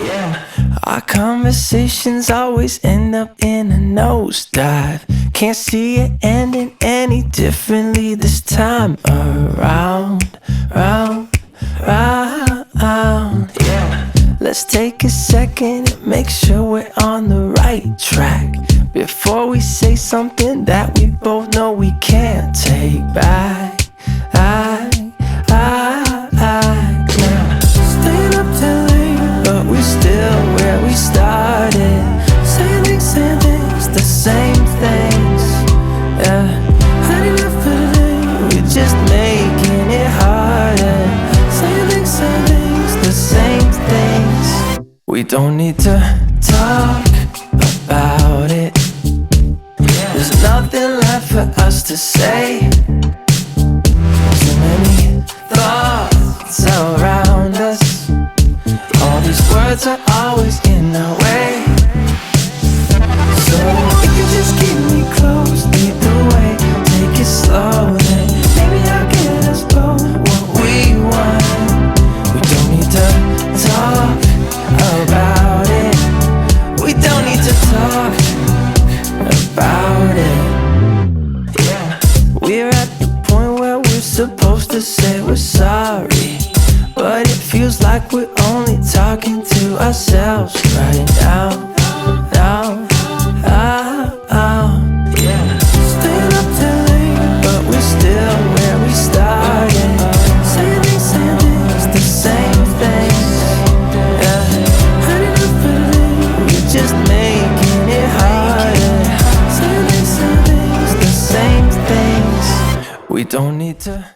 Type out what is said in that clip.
Yeah, our conversations always end up in a nosedive. Can't see it ending any differently this time around, round, round. Yeah, let's take a second and make sure we're on the right track before we say something that we both know we can't take back. Now, staying up till late, but we're still where we started. Saying things, the same things. Yeah, had enough for today, we're just making it harder. Saying things, the same things. We don't need to talk about it. There's nothing left for us to say. Too many thoughts around us. All these words are always in our way. So if you just keep me close, lead the way, take it slow, then maybe I'll get us both what we want. We don't need to talk about it. We don't need to talk about it. Yeah, we're at the point where we're supposed to say we're sorry, but it feels like we're only talking to ourselves right now. Yeah, staying up till late, but we're still where we started. Saying things, the same things. Yeah, had enough for today, we're just making it harder. Saying things, the same things. We don't need to